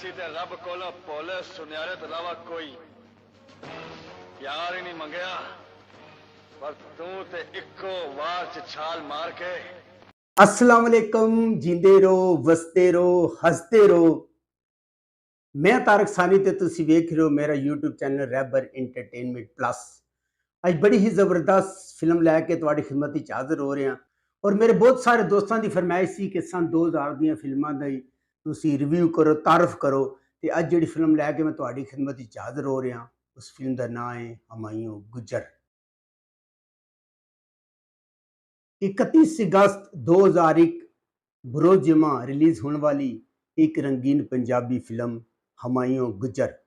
सी ते रब कोलों भोले सुन्यारे तो इलावा कोई प्यार ही नहीं मंगया, पर तू ते इक्को वार च छाल मार के। अस्सलाम वालेकुम, जींदे रहो, वसते रहो, हसते रहो। मैं तारक सानी ते तुसी वेख रहे हो मेरा यूट्यूब चैनल रैबर एंटरटेनमेंट प्लस। अज बड़ी ही जबरदस्त फिल्म लैके तुहाडी खिदमत विच हाज़र हो रहे हैं और मेरे बहुत सारे दोस्तों की फरमाइश सी कि सन 2000 दी फिल्मां दा तुसी रिव्यू करो, तारफ करो। ते अज जिहड़ी फिल्म लैके मैं तुहाडी खिदमत विच हाज़र हो रहा, उस फिल्म का नाम है हुमायूं गुजर। 31 अगस्त 2001 बरोज़ जुमा रिलीज होने वाली एक रंगीन पंजाबी फिल्म हुमायूं गुजर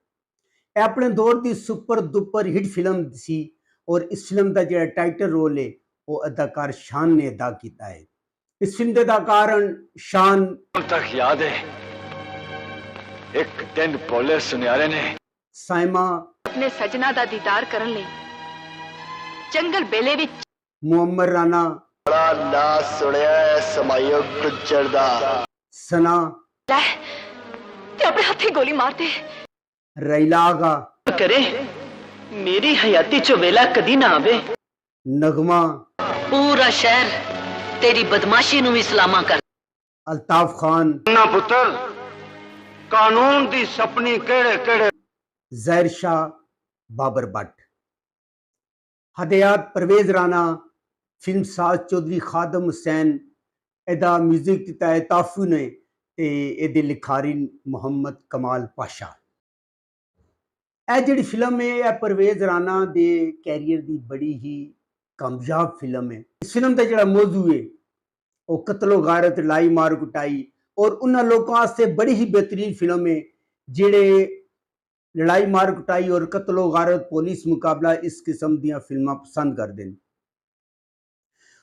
अपने दौर की सुपर दुपर हिट फिल्म सी और इस फिल्म का जो टाइटल रोल है वो अदाकार शान ने अदा किया है। इस फिल्म के अदाकार शान तक याद है एक दिन भोले सुन्यारे ने साइमा अपने सजना दा दीदार करन लई जंगल बेले विच मुअम्मर राणा बड़ा ना सुनिया है हुमायूं गुजर दा। सना लै ते अपने हथे गोली मार दे रैलागा करे मेरी हयाती चो वेला कदी ना आवे। नगमा पूरा शहर तेरी बदमाशी नू भी सलामा कर। अल्ताफ खान ना पुत्र कानून दी सपनी केड़े केड़े। जहर शाह बाबर भट्ट हदयात परवेज राणा फिल्म साज चौधरी खादम हुसैन एदा म्यूजिक दिता है ताफू ने ते एदे लिखारी मोहम्मद कमाल पाशा। यह जिहड़ी फिल्म है यह परवेज राणा दे कैरियर की बड़ी ही कामयाब फिल्म है। इस फिल्म का जिहड़ा मौजू है वो कत्लो गारत लाई मार कुटाई और उन्होंने लोगों वास्ते बड़ी ही बेहतरीन फिल्म है जिहड़े लड़ाई मार कुटाई और कत्लो गारत पुलिस मुकाबला इस किस्म दी फिल्मां पसंद करते हैं।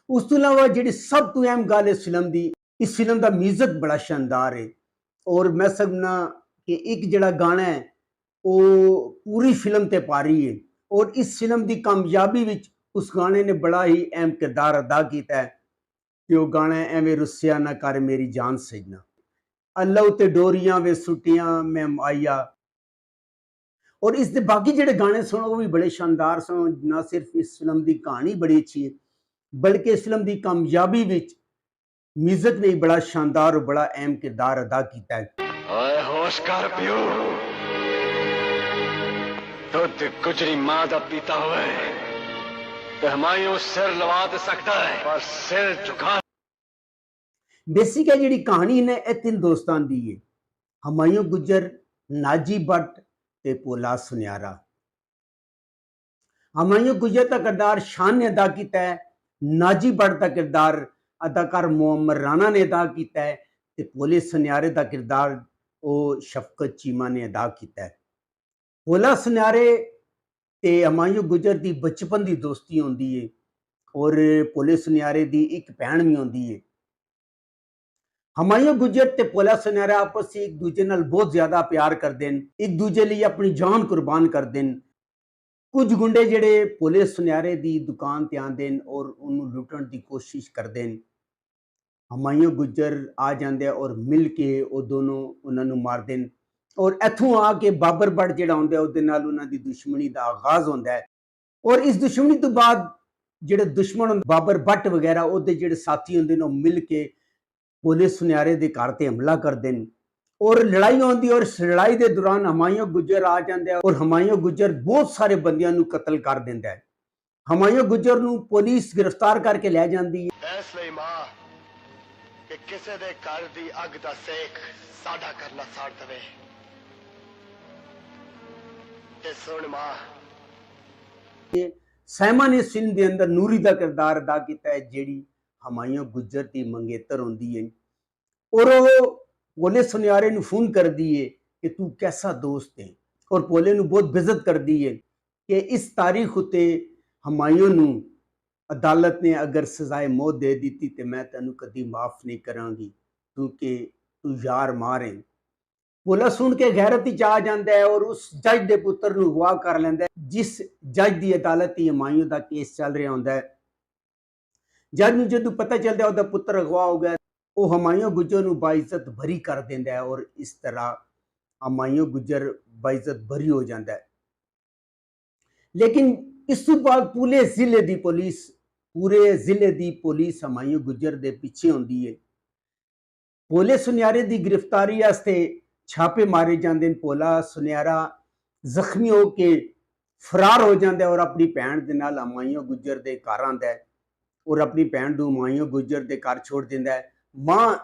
उस तो इलावा जी सब तो अहम गल इस फिल्म की, इस फिल्म का म्यूजिक बड़ा शानदार है और मैं समझना कि एक जड़ा गाना है वो पूरी फिल्म ते पा रही है और इस फिल्म की कामयाबी विच उस गाने ने बड़ा ही अहम किरदार अदा किया है कि वह गाना एवें रुसिया ना कर मेरी जान सजना, अल्लाह ते डोरियां वे सुटियां मैं आइया। और इस दे बाकी जिहड़े गाने सुनो वो भी बड़े शानदार सुनो। ना सिर्फ इस फिल्म की कहानी बड़ी अच्छी है बल्कि इस फिल्म की कामयाबी विच म्यूजिक ने बड़ा शानदार और बड़ा अहम किरदार अदा किया है। ओए होश कर पियो, दुध गुजरी मां दा पीता हुए ते हुमायूं सिर लवा दे सकता है पर सिर झुका। बेसिक है जी कहानी ने यह तीन दोस्तों की है, हुमायूं गुजर, नाजी भट्ट ते भोला सुन्यारा। हुमायूं गुजर का किरदार शान ने अदा किया है, नाजी भट्ट का किरदार अदाकार मुअम्मर राणा ने अदा किया है ते भोले सुन्यारे का किरदार वो शफकत चीमा ने अदा किया है। भोला सुन्यारे ते हुमायूं गुजर की बचपन की दोस्ती होती है और भोले सुन्यारे की एक भैन भी होती है। हुमायूं गुजर ते भोला सुन्यारा आपस में एक दूजे नाल बहुत ज्यादा प्यार करते हैं, एक दूजे लिए अपनी जान कुर्बान करते हैं। कुछ गुंडे जिहड़े भोले सुन्यारे की दुकान ते आंदे हैं और उन्होंने लुटण की कोशिश करते हैं। हुमायूं गुजर आ जाते हैं और मिल के वो दोनों उन्होंने मारते हैं और इत्थों आके बाबर भट्ट जिहड़ा आउंदा है उहदे नाल उन्हां दी दुश्मनी का आगाज होता है। और इस दुश्मनी तो बाद जिहड़े दुश्मन बाबर भट्ट वगैरह उहदे जिहड़े साथी होंदे ने मिल के भोले सुन्यारे दे घर ते हमला करते हैं और लड़ाई होती है और इस लड़ाई के दौरान हुमायूं गुजर आ जाता है और हुमायूं गुजर बहुत सारे बंदियां नूं कत्ल कर देता है। हुमायूं गुजर नूं पुलिस गिरफ्तार करके लै जाती है। इसलिए मां कि किसी दे घर दी अग दा सेक साडा करना साड़ दवे। ते सुन मां साइमा ने इस फिल्म के अंदर नूरी का किरदार अदा किया है जिहड़ी हुमायूं गुजर की मंगेतर होंदी है और वो भोले सुन्यारे नूं फोन कर दी है कि तू कैसा दोस्त है और भोले नूं बहुत बेइज्जत कर दी है कि इस तारीख उत्ते हुमायूं नूं अदालत ने अगर सजाए मौत दे दी तो मैं तेनों कदी माफ नहीं करांगी क्योंकि तू यार मार है। भोला सुन के गैरत ही आ जाता है और उस जज के पुत्र नूं अगवा कर लैंदा है जिस जज की अदालत ही हुमायूं का केस चल रहा होंदा है। जज नूं जदों पता चलता है उसका पुत्र अगवा हो गया वो हुमायूं गुजर नूं बाइज्जत भरी कर देंदा है और इस तरह ਹਮਾਯੂੰ ਗੁੱਜਰ ਬਾਇਜ਼ਤ ਬਰੀ ਹੋ ਜਾਂਦਾ ਹੈ। ਲੇਕਿਨ ਇਸ ਤੋਂ ਬਾਅਦ ਪੂਰੇ ਜ਼ਿਲ੍ਹੇ ਦੀ ਪੁਲਿਸ ਹਮਾਯੂੰ ਗੁੱਜਰ ਦੇ ਪਿੱਛੇ ਹੁੰਦੀ ਹੈ। ਭੋਲੇ ਸੁਨਿਆਰੇ ਦੀ ਗ੍ਰਿਫਤਾਰੀ ਵਾਸਤੇ ਛਾਪੇ ਮਾਰੇ ਜਾਂਦੇ ਨੇ। ਭੋਲਾ ਸੁਨਿਆਰਾ ਜ਼ਖਮੀ ਹੋ ਕੇ ਫਰਾਰ ਹੋ ਜਾਂਦਾ ਔਰ ਆਪਣੀ ਭੈਣ ਦੇ ਨਾਲ ਹਮਾਯੂੰ ਗੁੱਜਰ ਦੇ ਘਰ ਆਉਂਦਾ ਹੈ ਔਰ ਆਪਣੀ ਭੈਣ ਨੂੰ ਹਮਾਯੂੰ ਗੁੱਜਰ ਦੇ ਘਰ ਛੋੜ ਦਿੰਦਾ ਹੈ। ਮਾਂ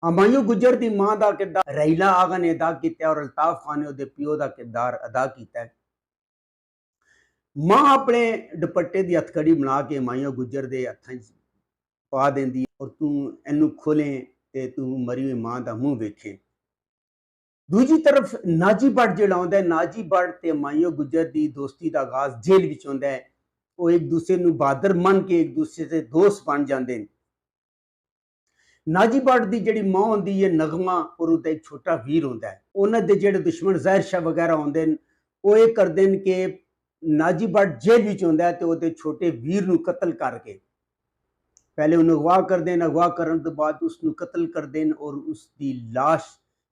ਹਮਾਯੂੰ ਗੁੱਜਰ ਦੀ ਮਾਂ ਦਾ ਕਿਰਦਾਰ ਰਹੀਲਾ ਆਗਾ ਨੇ ਅਦਾ ਕੀਤਾ ਔਰ ਅਲਤਾਫ ਖਾਨ ਨੇ ਉਹਦੇ ਪਿਓ ਦਾ ਕਿਰਦਾਰ ਅਦਾ ਕੀਤਾ ਹੈ। ਮਾਂ ਆਪਣੇ ਦੁਪੱਟੇ ਦੀ ਹੱਥਕੜੀ ਬਣਾ ਕੇ ਹਮਾਯੂੰ ਗੁੱਜਰ ਦੇ ਹੱਥਾਂ 'ਚ ਪਾ ਦਿੰਦੀ ਔਰ ਤੂੰ ਇਹਨੂੰ ਖੋਲੇ ਤੇ ਤੂੰ ਮਰੀ ਹੋਈ ਮਾਂ ਦਾ ਮੂੰਹ ਵੇਖੇ। ਦੂਜੀ ਤਰਫ ਨਾਜੀ ਭੱਟ ਜਿਹੜਾ ਆਉਂਦਾ ਹੈ, ਨਾਜੀ ਭੱਟ ਤੇ ਹਮਾਯੂੰ ਗੁੱਜਰ ਦੀ ਦੋਸਤੀ ਦਾ ਆਗਾਜ਼ ਜੇਲ੍ਹ ਵਿੱਚ ਹੁੰਦਾ ਹੈ। ਉਹ ਇੱਕ ਦੂਸਰੇ ਨੂੰ ਬਹਾਦਰ ਮੰਨ ਕੇ ਇੱਕ ਦੂਸਰੇ ਦੇ ਦੋਸਤ ਬਣ ਜਾਂਦੇ ਨੇ। ਨਾਜੀ ਭੱਟ ਦੀ ਜਿਹੜੀ ਮਾਂ ਹੁੰਦੀ ਹੈ ਨਗਮਾ ਔਰ ਉਹਦਾ ਇੱਕ ਛੋਟਾ ਵੀਰ ਹੁੰਦਾ ਹੈ। ਉਹਨਾਂ ਦੇ ਜਿਹੜੇ ਦੁਸ਼ਮਣ ਜ਼ਾਹਿਰ ਸ਼ਾਹ ਵਗੈਰਾ ਹੁੰਦੇ ਨੇ ਉਹ ਇਹ ਕਰਦੇ ਨੇ ਕਿ ਨਾਜੀ ਭੱਟ ਜੇਲ੍ਹ ਵਿੱਚ ਹੁੰਦਾ ਹੈ ਤੇ ਉਹਦੇ ਛੋਟੇ ਵੀਰ ਨੂੰ ਕਤਲ ਕਰਕੇ ਪਹਿਲੇ ਉਹਨੂੰ ਅਗਵਾ ਕਰਦੇ ਨੇ। ਅਗਵਾ ਕਰਨ ਤੋਂ ਬਾਅਦ ਉਸ ਨੂੰ ਕਤਲ ਕਰਦੇ ਨੇ ਔਰ ਉਸ ਦੀ ਲਾਸ਼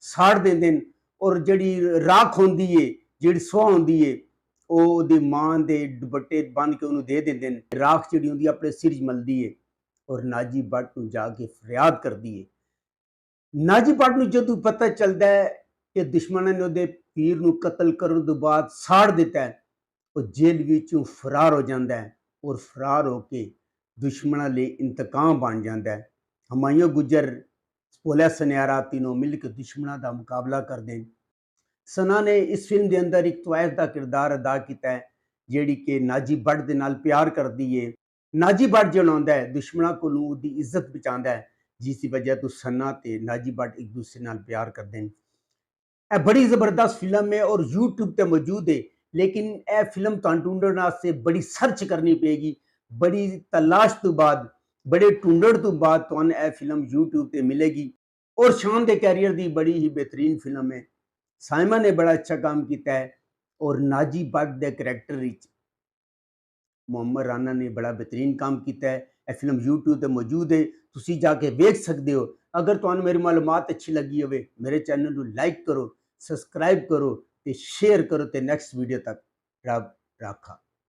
ਸਾੜ ਦਿੰਦੇ ਨੇ ਔਰ ਜਿਹੜੀ ਰਾਖ ਹੁੰਦੀ ਹੈ, ਜਿਹੜੀ ਸੁਆਹ ਹੁੰਦੀ ਹੈ, ਉਹ ਉਹਦੀ ਮਾਂ ਦੇ ਦੁਪੱਟੇ ਬੰਨ੍ਹ ਕੇ ਉਹਨੂੰ ਦੇ ਦਿੰਦੇ ਨੇ। ਰਾਖ ਜਿਹੜੀ ਹੁੰਦੀ ਆਪਣੇ ਸਿਰ 'ਚ ਮਲਦੀ ਹੈ ਔਰ ਨਾਜੀ ਭੱਟ ਨੂੰ ਜਾ ਕੇ ਫਰਿਆਦ ਕਰਦੀ ਹੈ। ਨਾਜੀ ਭੱਟ ਨੂੰ ਜਦੋਂ ਪਤਾ ਚੱਲਦਾ ਹੈ ਕਿ ਦੁਸ਼ਮਣਾਂ ਨੇ ਉਹਦੇ ਵੀਰ ਨੂੰ ਕਤਲ ਕਰਨ ਤੋਂ ਬਾਅਦ ਸਾੜ ਦਿੱਤਾ ਹੈ, ਉਹ ਜੇਲ੍ਹ ਵਿੱਚੋਂ ਫਰਾਰ ਹੋ ਜਾਂਦਾ ਹੈ ਔਰ ਫਰਾਰ ਹੋ ਕੇ ਦੁਸ਼ਮਣਾਂ ਲਈ ਇੰਤਕਾਮ ਬਣ ਜਾਂਦਾ ਹੈ। ਹਮਾਯੂੰ ਗੁੱਜਰ, ਭੋਲਾ ਸੁਨਿਆਰਾ तीनों ਮਿਲ ਕੇ ਦੁਸ਼ਮਣਾਂ ਦਾ ਮੁਕਾਬਲਾ ਕਰਦੇ ਨੇ। ਸਨਾ ਨੇ ਇਸ ਫਿਲਮ ਦੇ ਅੰਦਰ ਇੱਕ ਤਵਾਇਫ ਦਾ ਕਿਰਦਾਰ ਅਦਾ ਕੀਤਾ ਹੈ ਜਿਹੜੀ ਕਿ ਨਾਜੀ ਭੱਟ ਦੇ ਨਾਲ ਪਿਆਰ ਕਰਦੀ ਹੈ। ਨਾਜੀ ਭੱਟ ਜਿਹੜਾ ਹੁੰਦਾ ਹੈ ਦੁਸ਼ਮਣਾਂ ਕੋਲੋਂ ਉਹਦੀ ਇੱਜ਼ਤ ਬਚਾਉਂਦਾ ਹੈ, ਜਿਸ ਦੀ ਵਜ੍ਹਾ ਤੋਂ ਸਨਾ ਤੇ ਨਾਜੀ ਭੱਟ ਇੱਕ ਦੂਸਰੇ ਨਾਲ ਪਿਆਰ ਕਰਦੇ ਨੇ। ਇਹ ਬੜੀ ਜ਼ਬਰਦਸਤ ਫਿਲਮ ਹੈ ਔਰ YouTube ਤੇ ਮੌਜੂਦ ਹੈ। ਲੇਕਿਨ ਇਹ ਫਿਲਮ ਤੁਹਾਨੂੰ ਢੂੰढਣ ਵਾਸਤੇ ਬੜੀ ਸਰਚ ਕਰਨੀ ਪਏਗੀ, ਬੜੀ ਤਲਾਸ਼ ਤੋਂ ਬਾਅਦ, बड़े ढूंढण तो बाद तुहानूं यह फिल्म YouTube ते मिलेगी। और शान दे कैरियर दी बड़ी ही बेहतरीन फिल्म है। साइमन ने बड़ा अच्छा काम किया है और नाजी भट्ट दे करैक्टर मोहम्मद राना ने बड़ा बेहतरीन काम किया है। यह फिल्म YouTube ते मौजूद है, तुसी जाके वेख सकते हो। अगर तुहानूं मेरी मालूमात अच्छी लगी होवे मेरे चैनल नूं लाइक करो, सबसक्राइब करो ते शेयर करो ते नैक्सट वीडियो तक रब राखा।